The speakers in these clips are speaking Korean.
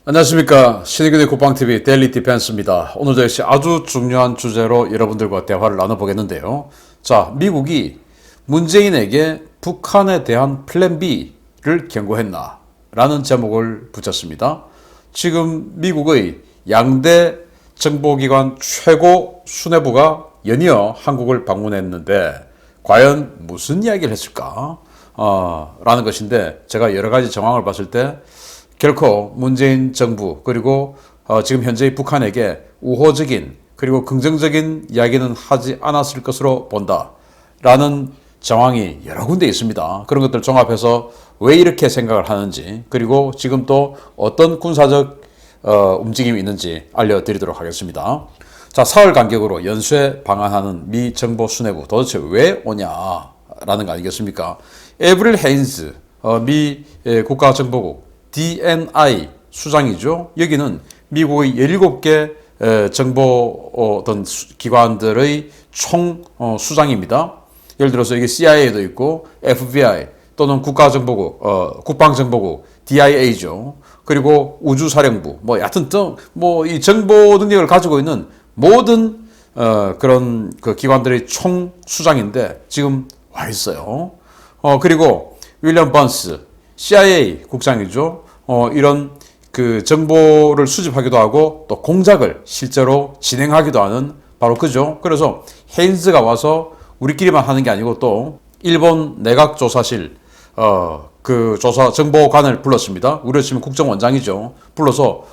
안녕하십니까. 신의균의 국방TV 데일리 디펜스입니다. 오늘도 역시 아주 중요한 주제로 여러분들과 대화를 나눠보겠는데요. 자, 미국이 문재인에게 북한에 대한 플랜 B를 경고했나? 라는 제목을 붙였습니다. 지금 미국의 양대 정보기관 최고 수뇌부가 연이어 한국을 방문했는데 과연 무슨 이야기를 했을까? 라는 것인데 제가 여러 가지 정황을 봤을 때 결코 문재인 정부 그리고 지금 현재의 북한에게 우호적인 그리고 긍정적인 이야기는 하지 않았을 것으로 본다라는 정황이 여러 군데 있습니다. 그런 것들 종합해서 왜 이렇게 생각을 하는지 그리고 지금 또 어떤 군사적 움직임이 있는지 알려드리도록 하겠습니다. 자, 사흘 간격으로 연쇄 방한하는 미 정보 수뇌부 도대체 왜 오냐라는 거 아니겠습니까? 에브릴 헤인즈 미 국가정보국 DNI 수장이죠. 여기는 미국의 17개 정보 어떤 기관들의 총 수장입니다. 예를 들어서 여기 CIA도 있고 FBI 또는 국가정보국, 국방정보국, DIA죠. 그리고 우주사령부, 여하튼 이 정보 능력을 가지고 있는 모든 그런 그 기관들의 총 수장인데 지금 와 있어요. 그리고 윌리엄 번스 CIA 국장이죠. 이런 그 정보를 수집하기도 하고 또 공작을 실제로 진행하기도 하는 바로 그죠. 그래서 헤인즈가 와서 우리끼리만 하는 게 아니고 또 일본 내각조사실 그 조사 정보관을 불렀습니다. 우리로 치면 국정원장이죠. 불러서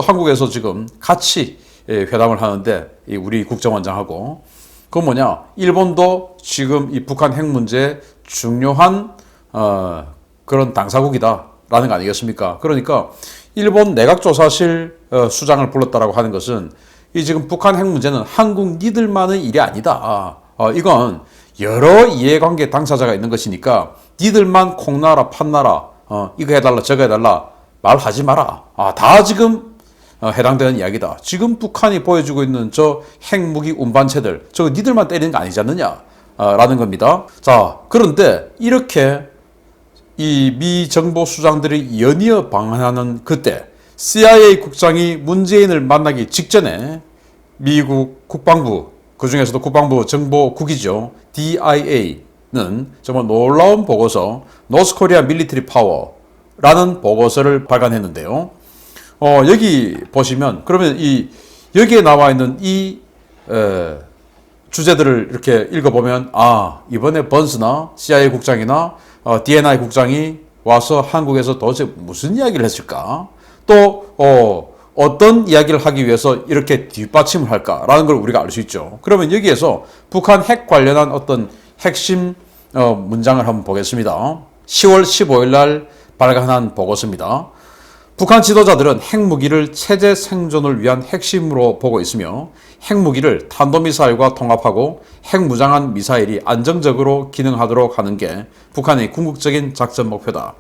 한국에서 지금 같이 회담을 하는데 우리 국정원장하고 그건 뭐냐? 일본도 지금 이 북한 핵 문제 중요한 그런 당사국이다라는 거 아니겠습니까? 그러니까 일본 내각조사실 수장을 불렀다라고 하는 것은 이 지금 북한 핵 문제는 한국 니들만의 일이 아니다. 이건 여러 이해관계 당사자가 있는 것이니까 니들만 콩나라 판나라 이거 해달라 저거 해달라 말하지 마라. 다 지금 해당되는 이야기다. 지금 북한이 보여주고 있는 저 핵무기 운반체들 저거 니들만 때리는 거 아니지 않느냐 라는 겁니다. 자, 그런데 이렇게 이 미 정보 수장들이 연이어 방한하는 그때 CIA 국장이 문재인을 만나기 직전에 미국 국방부, 그 중에서도 국방부 정보국이죠. DIA는 정말 놀라운 보고서 노스 코리아 밀리터리 파워라는 보고서를 발간했는데요. 여기 보시면 그러면 여기에 나와 있는 이 주제들을 이렇게 읽어보면 이번에 번스나 CIA 국장이나 DNI 국장이 와서 한국에서 도대체 무슨 이야기를 했을까? 또 어떤 이야기를 하기 위해서 이렇게 뒷받침을 할까라는 걸 우리가 알 수 있죠. 그러면 여기에서 북한 핵 관련한 어떤 핵심 문장을 한번 보겠습니다. 10월 15일 날 발간한 보고서입니다. 북한 지도자들은 핵무기를 체제 생존을 위한 핵심으로 보고 있으며 핵무기를 탄도미사일과 통합하고 핵무장한 미사일이 안정적으로 기능하도록 하는 게 북한의 궁극적인 작전 목표다.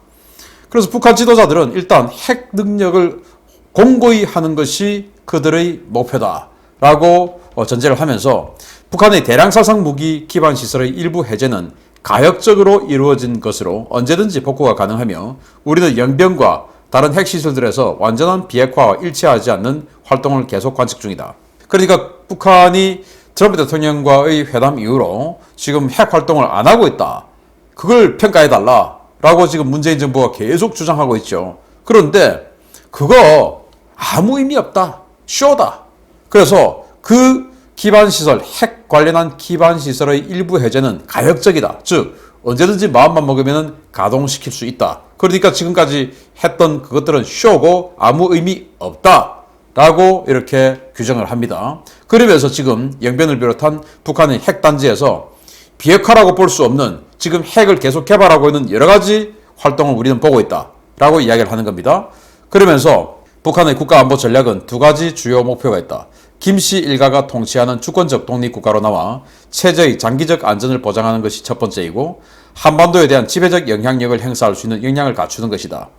그래서 북한 지도자들은 일단 핵 능력을 공고히 하는 것이 그들의 목표다라고 전제를 하면서 북한의 대량살상 무기 기반 시설의 일부 해제는 가역적으로 이루어진 것으로 언제든지 복구가 가능하며 우리는 영변과 다른 핵시설들에서 완전한 비핵화와 일치하지 않는 활동을 계속 관측 중이다. 그러니까 북한이 트럼프 대통령과의 회담 이후로 지금 핵 활동을 안 하고 있다. 그걸 평가해달라라고 지금 문재인 정부가 계속 주장하고 있죠. 그런데 그거 아무 의미 없다. 쇼다. 그래서 그 기반시설, 핵 관련한 기반시설의 일부 해제는 가역적이다. 즉 언제든지 마음만 먹으면 가동시킬 수 있다. 그러니까 지금까지 했던 그것들은 쇼고 아무 의미 없다라고 이렇게 규정을 합니다. 그러면서 지금 영변을 비롯한 북한의 핵단지에서 비핵화라고 볼 수 없는 지금 핵을 계속 개발하고 있는 여러 가지 활동을 우리는 보고 있다라고 이야기를 하는 겁니다. 그러면서 북한의 국가안보 전략은 두 가지 주요 목표가 있다. 김씨 일가가 통치하는 주권적 독립국가로 나와 체제의 장기적 안전을 보장하는 것이 첫 번째이고 한반도에 대한 지배적 영향력을 행사할 수 있는 역량을 갖추는 것이다.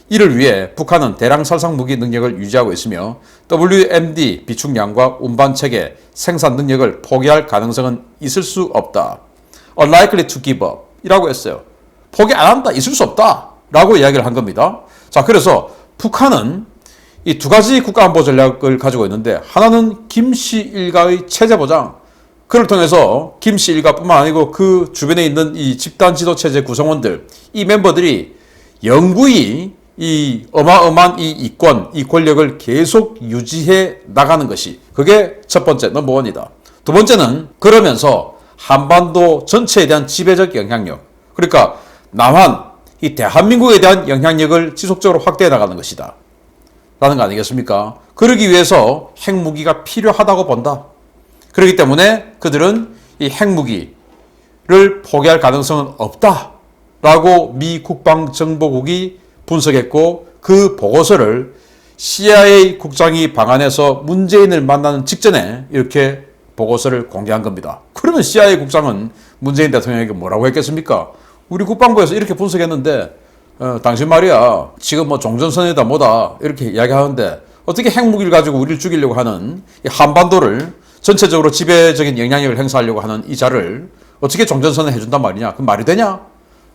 이를 위해 북한은 대량 살상 무기 능력을 유지하고 있으며 WMD 비축량과 운반체계 생산 능력을 포기할 가능성은 있을 수 없다. Unlikely to give up 이라고 했어요. 포기 안 한다. 있을 수 없다. 라고 이야기를 한 겁니다. 자, 그래서 북한은 이 두 가지 국가안보 전략을 가지고 있는데 하나는 김씨 일가의 체제 보장, 그를 통해서 김씨 일가뿐만 아니고 그 주변에 있는 이 집단 지도 체제 구성원들, 이 멤버들이 영구히 이 어마어마한 이 이권, 이 권력을 계속 유지해 나가는 것이, 그게 첫 번째 넘버원이다. 두 번째는 그러면서 한반도 전체에 대한 지배적 영향력, 그러니까 남한, 이 대한민국에 대한 영향력을 지속적으로 확대해 나가는 것이다 라는 거 아니겠습니까? 그러기 위해서 핵무기가 필요하다고 본다. 그렇기 때문에 그들은 이 핵무기를 포기할 가능성은 없다라고 미 국방정보국이 분석했고, 그 보고서를 CIA 국장이 방한해서 문재인을 만나는 직전에 이렇게 보고서를 공개한 겁니다. 그러면 CIA 국장은 문재인 대통령에게 뭐라고 했겠습니까? 우리 국방부에서 이렇게 분석했는데 당신 말이야 지금 뭐 종전선언이다 뭐다 이렇게 이야기하는데 어떻게 핵무기를 가지고 우리를 죽이려고 하는 이 한반도를 전체적으로 지배적인 영향력을 행사하려고 하는 이 자를 어떻게 종전선언 해준단 말이냐? 그럼 말이 되냐?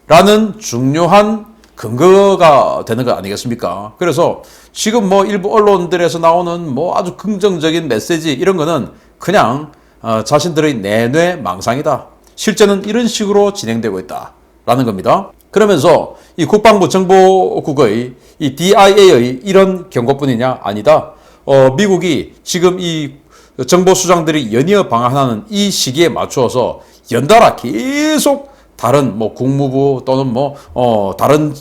라는 중요한 근거가 되는 거 아니겠습니까? 그래서 지금 뭐 일부 언론들에서 나오는 뭐 아주 긍정적인 메시지 이런 거는 그냥 자신들의 내뇌 망상이다. 실제는 이런 식으로 진행되고 있다라는 겁니다. 그러면서 이 국방부 정보국의 이 DIA의 이런 경고뿐이냐? 아니다. 미국이 지금 이 정보수장들이 연이어 방한하는 이 시기에 맞추어서 연달아 계속 다른 뭐 국무부 또는 뭐 다른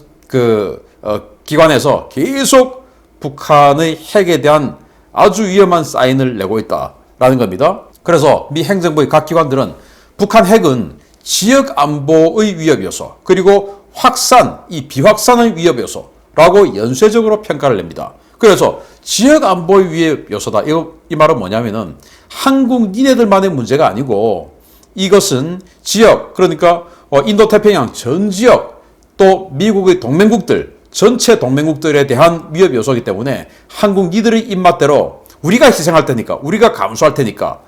기관에서 계속 북한의 핵에 대한 아주 위험한 사인을 내고 있다라는 겁니다. 그래서 미 행정부의 각 기관들은 북한 핵은 지역 안보의 위협 요소, 그리고 확산, 이 비확산의 위협 요소라고 연쇄적으로 평가를 냅니다. 그래서 지역 안보의 위협 요소다. 이 말은 뭐냐면은 한국 니네들만의 문제가 아니고 이것은 지역, 그러니까 인도태평양 전 지역, 또 미국의 동맹국들, 전체 동맹국들에 대한 위협 요소이기 때문에 한국 니들의 입맛대로 우리가 희생할 테니까, 우리가 감수할 테니까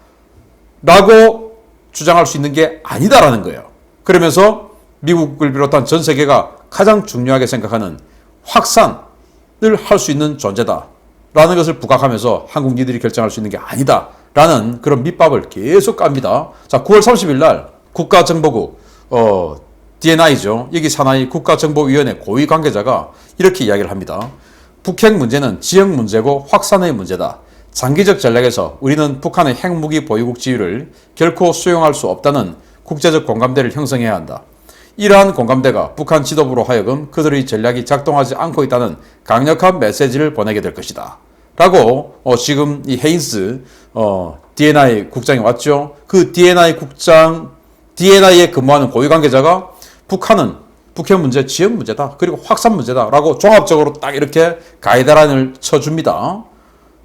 라고 주장할 수 있는 게 아니다라는 거예요. 그러면서 미국을 비롯한 전 세계가 가장 중요하게 생각하는 확산을 할 수 있는 존재다 라는 것을 부각하면서 한국 니들이 결정할 수 있는 게 아니다 라는 그런 밑밥을 계속 깝니다. 자, 9월 30일 날 국가정보국 DNI죠. 여기 산하의 국가정보위원회 고위 관계자가 이렇게 이야기를 합니다. 북핵 문제는 지역 문제고 확산의 문제다. 장기적 전략에서 우리는 북한의 핵무기 보유국 지위를 결코 수용할 수 없다는 국제적 공감대를 형성해야 한다. 이러한 공감대가 북한 지도부로 하여금 그들의 전략이 작동하지 않고 있다는 강력한 메시지를 보내게 될 것이다. 라고 지금 이 헤인스 DNI 국장이 왔죠. 그 DNI에 근무하는 고위 관계자가 북한은 북핵 문제, 지역 문제다. 그리고 확산 문제다. 라고 종합적으로 딱 이렇게 가이드라인을 쳐줍니다.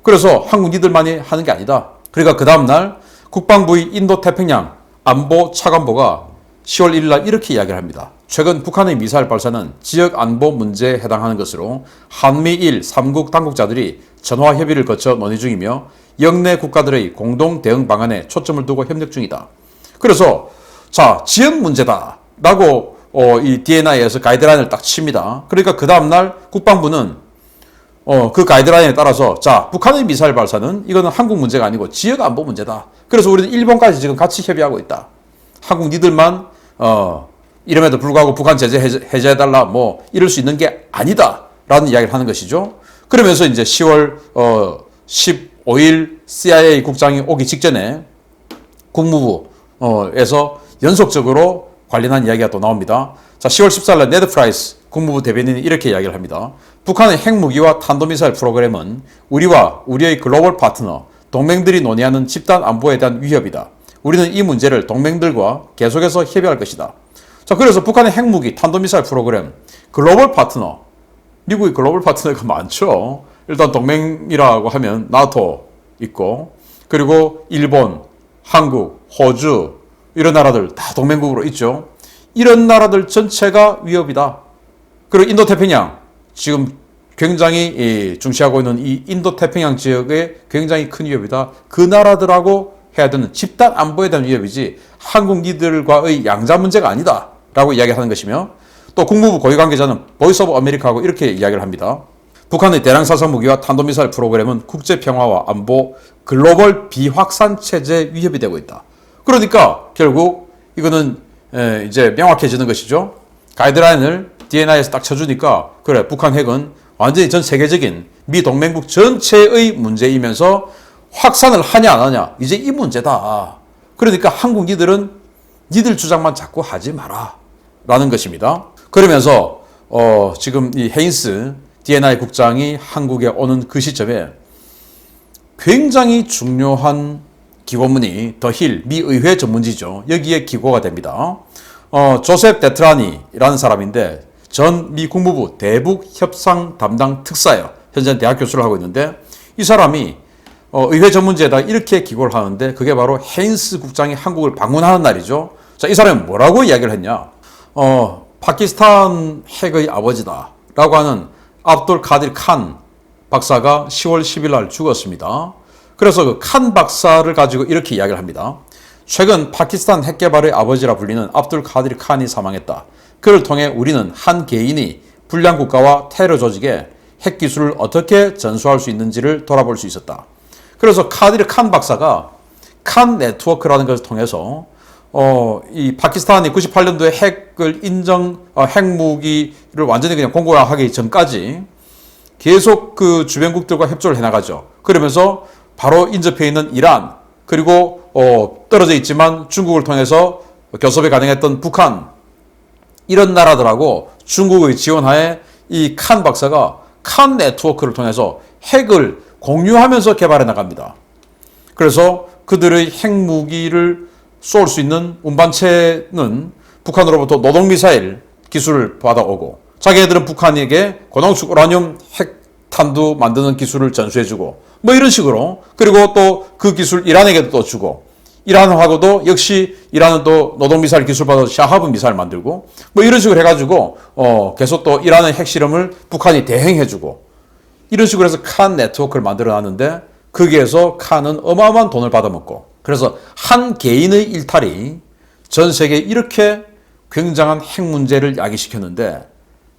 그래서 한국 니들만이 하는 게 아니다. 그러니까 그 다음날 국방부의 인도태평양 안보 차관보가 10월 1일 날 이렇게 이야기를 합니다. 최근 북한의 미사일 발사는 지역 안보 문제에 해당하는 것으로 한미일 3국 당국자들이 전화 협의를 거쳐 논의 중이며 영내 국가들의 공동 대응 방안에 초점을 두고 협력 중이다. 그래서 자, 지역 문제다 라고 이 DNI에서 가이드라인을 딱 칩니다. 그러니까 그 다음날 국방부는 그 가이드라인에 따라서 자, 북한의 미사일 발사는 이거는 한국 문제가 아니고 지역 안보 문제다. 그래서 우리는 일본까지 지금 같이 협의하고 있다. 한국 니들만 이름에도 불구하고 북한 제재 해제해달라 뭐 이럴 수 있는 게 아니다 라는 이야기를 하는 것이죠. 그러면서 이제 10월 15일 CIA 국장이 오기 직전에 국무부에서 연속적으로 관련한 이야기가 또 나옵니다. 자, 10월 14일 날 네드 프라이스 국무부 대변인이 이렇게 이야기를 합니다. 북한의 핵무기와 탄도미사일 프로그램은 우리와 우리의 글로벌 파트너, 동맹들이 논의하는 집단 안보에 대한 위협이다. 우리는 이 문제를 동맹들과 계속해서 협의할 것이다. 자, 그래서 북한의 핵무기, 탄도미사일 프로그램, 글로벌 파트너, 미국의 글로벌 파트너가 많죠. 일단 동맹이라고 하면 나토 있고, 그리고 일본, 한국, 호주 이런 나라들 다 동맹국으로 있죠. 이런 나라들 전체가 위협이다. 그리고 인도태평양, 지금 굉장히 중시하고 있는 이 인도태평양 지역에 굉장히 큰 위협이다. 그 나라들하고 해야 되는 집단 안보에 대한 위협이지 한국 니들과의 양자 문제가 아니다 라고 이야기하는 것이며, 또 국무부 고위 관계자는 보이스 오브 아메리카하고 이렇게 이야기를 합니다. 북한의 대량 살상 무기와 탄도미사일 프로그램은 국제 평화와 안보, 글로벌 비확산 체제 위협이 되고 있다. 그러니까 결국 이거는 이제 명확해지는 것이죠. 가이드라인을 DNI에서 딱 쳐주니까 그래, 북한 핵은 완전히 전 세계적인 미 동맹국 전체의 문제이면서 확산을 하냐 안 하냐 이제 이 문제다. 그러니까 한국 니들은 니들 주장만 자꾸 하지 마라 라는 것입니다. 그러면서 지금 이 헤인스 DNI 국장이 한국에 오는 그 시점에 굉장히 중요한 기고문이 더 힐 미 의회 전문지죠. 여기에 기고가 됩니다. 조셉 데트라니라는 사람인데 전 미 국무부 대북 협상 담당 특사예요. 현재는 대학 교수를 하고 있는데 이 사람이 의회 전문지에다 이렇게 기고를 하는데 그게 바로 헤인스 국장이 한국을 방문하는 날이죠. 자, 이 사람이 뭐라고 이야기를 했냐? 파키스탄 핵의 아버지다 라고 하는 압돌 카dir 칸 박사가 10월 10일 날 죽었습니다. 그래서 그 칸 박사를 가지고 이렇게 이야기를 합니다. 최근 파키스탄 핵 개발의 아버지라 불리는 압돌 카dir 칸이 사망했다. 그를 통해 우리는 한 개인이 불량 국가와 테러 조직에 핵 기술을 어떻게 전수할 수 있는지를 돌아볼 수 있었다. 그래서 카dir 칸 박사가 칸 네트워크라는 것을 통해서 이 파키스탄이 98년도에 핵을 핵무기를 완전히 그냥 공고화하기 전까지 계속 그 주변국들과 협조를 해나가죠. 그러면서 바로 인접해 있는 이란, 그리고 떨어져 있지만 중국을 통해서 교섭이 가능했던 북한, 이런 나라들하고 중국의 지원하에 이 칸 박사가 칸 네트워크를 통해서 핵을 공유하면서 개발해 나갑니다. 그래서 그들의 핵무기를 쏠 수 있는 운반체는 북한으로부터 노동미사일 기술을 받아오고 자기네들은 북한에게 고농축 우라늄 핵탄두 만드는 기술을 전수해주고 뭐 이런 식으로, 그리고 또 그 기술 이란에게도 또 주고, 이란하고도 역시 이란은 또 노동미사일 기술 받아서 샤하브 미사일 만들고 뭐 이런 식으로 해가지고 계속 또 이란의 핵실험을 북한이 대행해주고 이런 식으로 해서 칸 네트워크를 만들어놨는데 거기에서 칸은 어마어마한 돈을 받아먹고, 그래서 한 개인의 일탈이 전 세계에 이렇게 굉장한 핵 문제를 야기시켰는데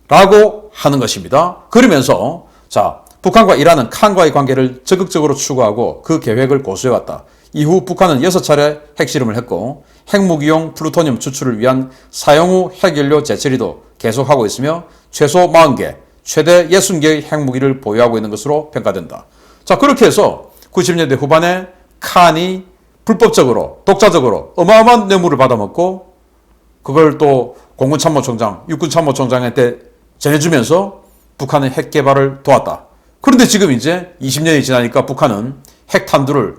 라고 하는 것입니다. 그러면서 자, 북한과 이란은 칸과의 관계를 적극적으로 추구하고 그 계획을 고수해왔다. 이후 북한은 6차례 핵실험을 했고 핵무기용 플루토늄 추출을 위한 사용 후 핵연료 재처리도 계속하고 있으며 최소 40개, 최대 60개의 핵무기를 보유하고 있는 것으로 평가된다. 자, 그렇게 해서 90년대 후반에 칸이 불법적으로, 독자적으로 어마어마한 뇌물을 받아먹고 그걸 또 공군참모총장, 육군참모총장한테 전해주면서 북한의 핵 개발을 도왔다. 그런데 지금 이제 20년이 지나니까 북한은 핵탄두를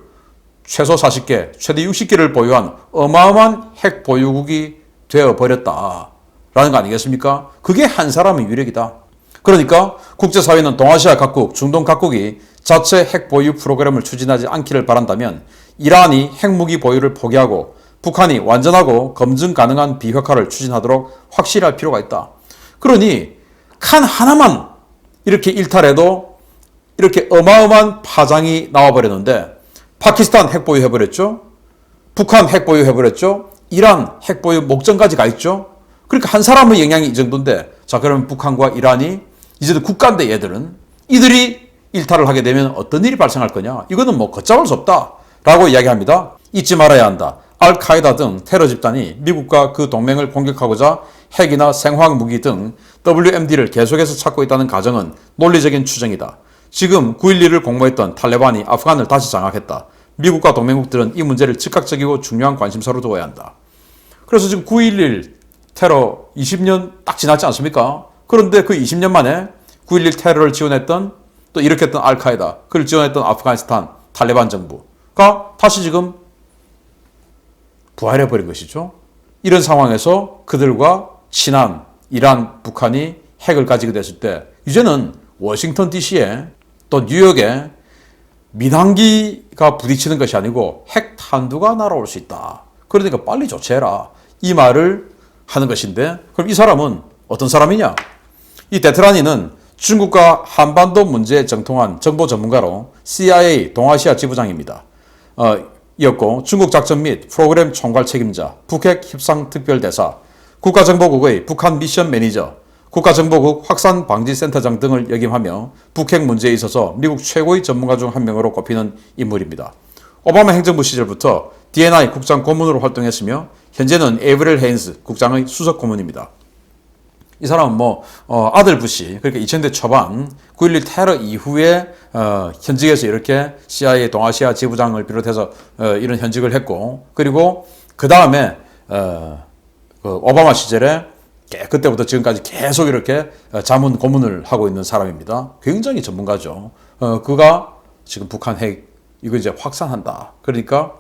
최소 40개, 최대 60개를 보유한 어마어마한 핵 보유국이 되어버렸다라는 거 아니겠습니까? 그게 한 사람의 위력이다. 그러니까 국제사회는 동아시아 각국, 중동 각국이 자체 핵 보유 프로그램을 추진하지 않기를 바란다면 이란이 핵무기 보유를 포기하고 북한이 완전하고 검증 가능한 비핵화를 추진하도록 확실할 필요가 있다. 그러니 칸 하나만 이렇게 일탈해도 이렇게 어마어마한 파장이 나와버렸는데 파키스탄 핵 보유해버렸죠. 북한 핵 보유해버렸죠. 이란 핵 보유 목전까지 가 있죠. 그러니까 한 사람의 영향이 이 정도인데, 자, 그러면 북한과 이란이 이제는 국가인데 얘들은 이들이 일탈을 하게 되면 어떤 일이 발생할 거냐? 이거는 뭐 걷잡을 수 없다 라고 이야기합니다. 잊지 말아야 한다. 알카에다 등 테러 집단이 미국과 그 동맹을 공격하고자 핵이나 생화학 무기 등 WMD를 계속해서 찾고 있다는 가정은 논리적인 추정이다. 지금 9.11을 공모했던 탈레반이 아프간을 다시 장악했다. 미국과 동맹국들은 이 문제를 즉각적이고 중요한 관심사로 두어야 한다. 그래서 지금 9.11 테러 20년 딱 지났지 않습니까? 그런데 그 20년 만에 9.11 테러를 지원했던, 또 일으켰던 알카에다, 그를 지원했던 아프가니스탄 탈레반 정부가 다시 지금 부활해버린 것이죠. 이런 상황에서 그들과 친한 이란, 북한이 핵을 가지게 됐을 때 이제는 워싱턴 DC에 또 뉴욕에 민항기가 부딪히는 것이 아니고 핵탄두가 날아올 수 있다. 그러니까 빨리 조치해라. 이 말을 하는 것인데, 그럼 이 사람은 어떤 사람이냐? 이 데트라니는 중국과 한반도 문제에 정통한 정보 전문가로 CIA 동아시아 지부장입니다. 이었고 중국 작전 및 프로그램 총괄 책임자, 북핵 협상 특별대사, 국가정보국의 북한 미션 매니저, 국가정보국 확산방지센터장 등을 역임하며 북핵 문제에 있어서 미국 최고의 전문가 중 한 명으로 꼽히는 인물입니다. 오바마 행정부 시절부터 D&I 국장 고문으로 활동했으며 현재는 에이브릴 헤인스 국장의 수석 고문입니다. 이 사람은 아들 부시, 그러니까 2000대 초반 9.11 테러 이후에 현직에서 이렇게 CIA 동아시아 지부장을 비롯해서 이런 현직을 했고, 그리고 그 다음에 오바마 시절에 그때부터 지금까지 계속 이렇게 자문 고문을 하고 있는 사람입니다. 굉장히 전문가죠. 그가 지금 북한 핵 이거 이제 확산한다. 그러니까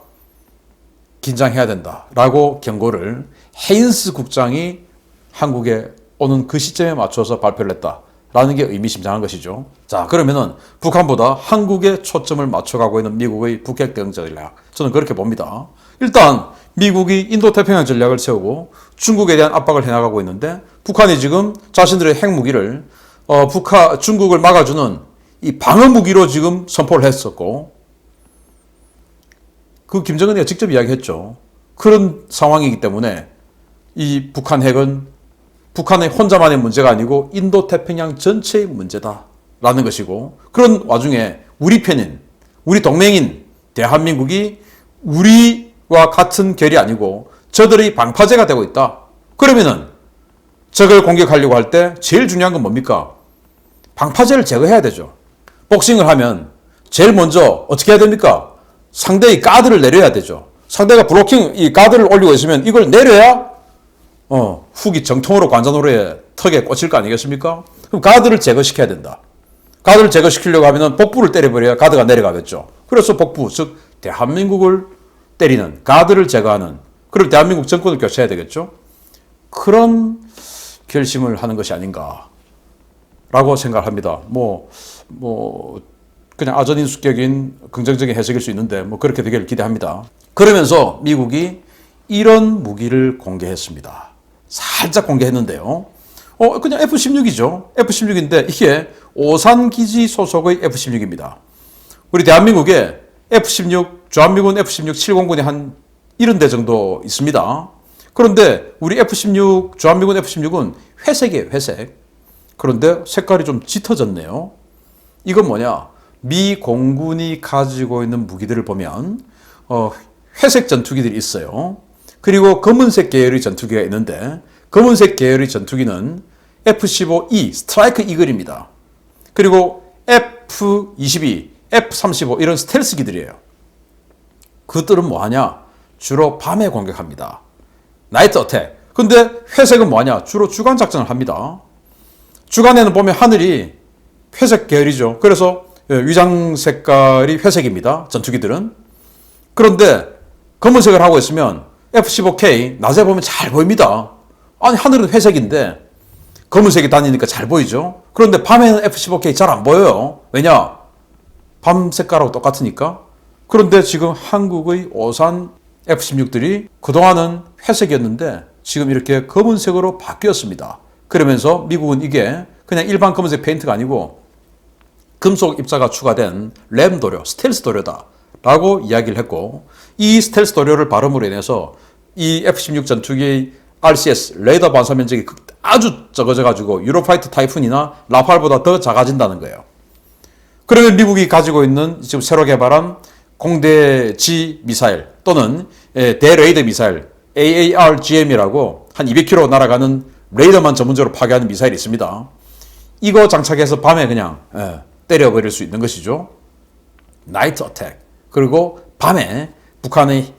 긴장해야 된다라고 경고를 헤인스 국장이 한국에 오는 그 시점에 맞춰서 발표를 했다라는 게 의미심장한 것이죠. 자, 그러면은 북한보다 한국에 초점을 맞춰가고 있는 미국의 북핵 대응 전략, 저는 그렇게 봅니다. 일단 미국이 인도태평양 전략을 세우고 중국에 대한 압박을 해나가고 있는데, 북한이 지금 자신들의 핵무기를 중국을 막아주는 이 방어무기로 지금 선포를 했었고, 그 김정은이가 직접 이야기했죠. 그런 상황이기 때문에 이 북한 핵은 북한의 혼자만의 문제가 아니고 인도태평양 전체의 문제다라는 것이고, 그런 와중에 우리 편인, 우리 동맹인 대한민국이 우리와 같은 결이 아니고 저들의 방파제가 되고 있다. 그러면은 적을 공격하려고 할 때 제일 중요한 건 뭡니까? 방파제를 제거해야 되죠. 복싱을 하면 제일 먼저 어떻게 해야 됩니까? 상대의 가드를 내려야 되죠. 상대가 블로킹, 이 가드를 올리고 있으면 이걸 내려야 훅이 정통으로 관자놀이에 턱에 꽂힐 거 아니겠습니까? 그럼 가드를 제거시켜야 된다. 가드를 제거시키려고 하면 복부를 때려버려야 가드가 내려가겠죠. 그래서 복부, 즉 대한민국을 때리는, 가드를 제거하는, 그럴 대한민국 정권을 교체해야 되겠죠. 그런 결심을 하는 것이 아닌가라고 생각합니다. 그냥 아전인수격인 긍정적인 해석일 수 있는데 그렇게 되기를 기대합니다. 그러면서 미국이 이런 무기를 공개했습니다. 살짝 공개했는데요. 그냥 F-16이죠. F-16인데 이게 오산기지 소속의 F-16입니다. 우리 대한민국에 F-16, 주한미군 F-16 7공군이 한 70대 정도 있습니다. 그런데 우리 F-16, 주한미군 F-16은 회색이에요, 회색. 그런데 색깔이 좀 짙어졌네요. 이건 뭐냐? 미 공군이 가지고 있는 무기들을 보면 회색 전투기들이 있어요. 그리고 검은색 계열의 전투기가 있는데, 검은색 계열의 전투기는 F-15E 스트라이크 이글입니다. 그리고 F-22, F-35 이런 스텔스기들이에요. 그들은 뭐하냐? 주로 밤에 공격합니다. 나이트 어택. 근데 회색은 뭐하냐? 주로 주간 작전을 합니다. 주간에는 보면 하늘이 회색 계열이죠. 그래서 위장 색깔이 회색입니다. 전투기들은. 그런데 검은색을 하고 있으면 F-15K 낮에 보면 잘 보입니다. 아니, 하늘은 회색인데 검은색이 다니니까 잘 보이죠. 그런데 밤에는 F-15K 잘 안 보여요. 왜냐? 밤 색깔하고 똑같으니까. 그런데 지금 한국의 오산 F-16들이 그동안은 회색이었는데 지금 이렇게 검은색으로 바뀌었습니다. 그러면서 미국은 이게 그냥 일반 검은색 페인트가 아니고 금속 입자가 추가된 램 도료, 스텔스 도료다 라고 이야기를 했고, 이 스텔스 도료를 발음으로 인해서 이 F-16 전투기의 RCS, 레이더 반사 면적이 아주 적어져가지고 유로파이터 타이푼이나 라팔보다 더 작아진다는 거예요. 그러면 미국이 가지고 있는 지금 새로 개발한 공대지 미사일 또는 대레이더 미사일 AARGM이라고 한 200km 날아가는 레이더만 전문적으로 파괴하는 미사일이 있습니다. 이거 장착해서 밤에 그냥 때려버릴 수 있는 것이죠. 나이트 어택. 그리고 밤에 북한의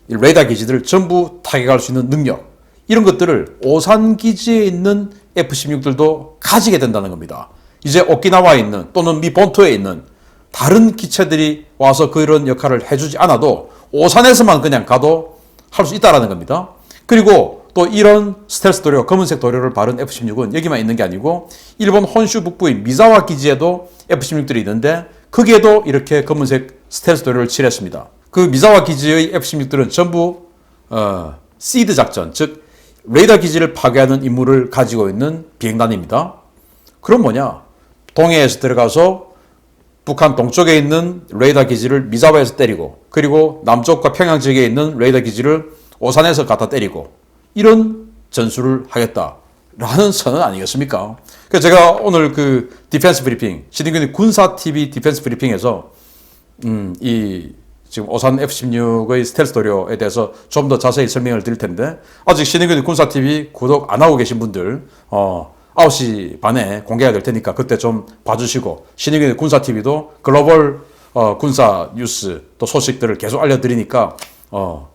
레이더 기지들을 전부 타격할 수 있는 능력, 이런 것들을 오산 기지에 있는 F-16들도 가지게 된다는 겁니다. 이제 오키나와에 있는 또는 미 본토에 있는 다른 기체들이 와서 그런 역할을 해주지 않아도 오산에서만 그냥 가도 할 수 있다는 겁니다. 그리고 또 이런 스텔스 도료, 검은색 도료를 바른 F-16은 여기만 있는 게 아니고 일본 혼슈 북부의 미자와 기지에도 F-16들이 있는데 거기에도 이렇게 검은색 스텔스 도료를 칠했습니다. 그 미자와 기지의 F-16들은 전부 시드 작전, 즉 레이더 기지를 파괴하는 임무를 가지고 있는 비행단입니다. 그럼 뭐냐? 동해에서 들어가서 북한 동쪽에 있는 레이더 기지를 미자와에서 때리고, 그리고 남쪽과 평양 지역에 있는 레이더 기지를 오산에서 갖다 때리고, 이런 전술을 하겠다. 라는 선언 아니겠습니까? 그래서 제가 오늘 그 디펜스 브리핑, 신인균의 군사 TV 디펜스 브리핑에서 이 지금 오산 F-16의 스텔스 도료에 대해서 좀 더 자세히 설명을 드릴 텐데, 아직 신인균의 군사 TV 구독 안 하고 계신 분들 9시 반에 공개가 될 테니까 그때 좀 봐주시고, 신인균의 군사 TV도 글로벌 군사 뉴스 또 소식들을 계속 알려드리니까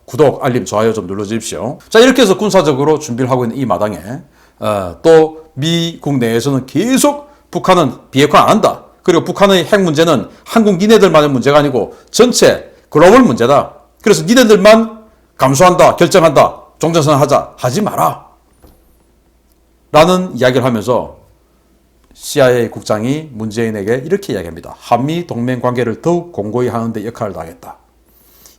구독, 알림, 좋아요 좀 눌러주십시오. 자, 이렇게 해서 군사적으로 준비를 하고 있는 이 마당에 또 미국 내에서는 계속 북한은 비핵화 안 한다. 그리고 북한의 핵 문제는 한국 니네들만의 문제가 아니고 전체 글로벌 문제다. 그래서 니네들만 감수한다, 결정한다, 종전선언 하자, 하지 마라. 라는 이야기를 하면서 CIA 국장이 문재인에게 이렇게 이야기합니다. 한미 동맹 관계를 더욱 공고히 하는 데 역할을 다하겠다.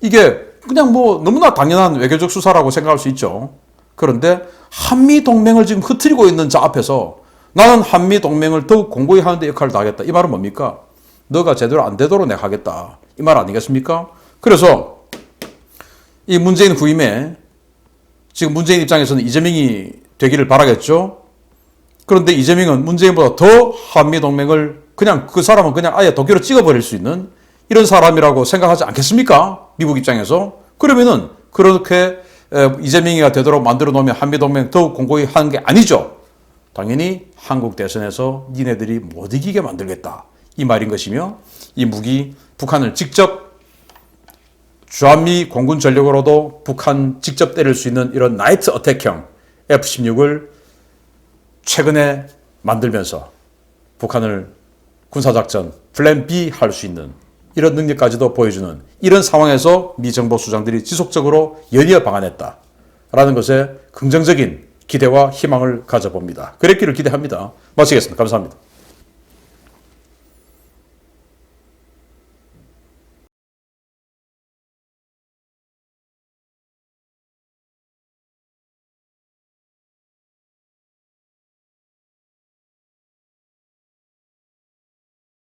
이게 그냥 뭐 너무나 당연한 외교적 수사라고 생각할 수 있죠. 그런데 한미 동맹을 지금 흐트리고 있는 자 앞에서 나는 한미 동맹을 더욱 공고히 하는 데 역할을 다하겠다. 이 말은 뭡니까? 너가 제대로 안 되도록 내가 하겠다. 이 말 아니겠습니까? 그래서 이 문재인 후임에 지금 문재인 입장에서는 이재명이 되기를 바라겠죠. 그런데 이재명은 문재인보다 더 한미동맹을 그냥 그 사람은 그냥 아예 도끼로 찍어버릴 수 있는 이런 사람이라고 생각하지 않겠습니까? 미국 입장에서. 그러면은 그렇게 이재명이가 되도록 만들어 놓으면 한미동맹 더욱 공고히 하는 게 아니죠. 당연히 한국 대선에서 니네들이 못 이기게 만들겠다. 이 말인 것이며, 이 무기 북한을 직접 주한미 공군 전력으로도 북한 직접 때릴 수 있는 이런 나이트 어택형 F-16을 최근에 만들면서 북한을 군사작전 플랜 B 할 수 있는 이런 능력까지도 보여주는 이런 상황에서 미 정보 수장들이 지속적으로 연이어 방한했다라는 것에 긍정적인 기대와 희망을 가져봅니다. 그랬기를 기대합니다. 마치겠습니다. 감사합니다.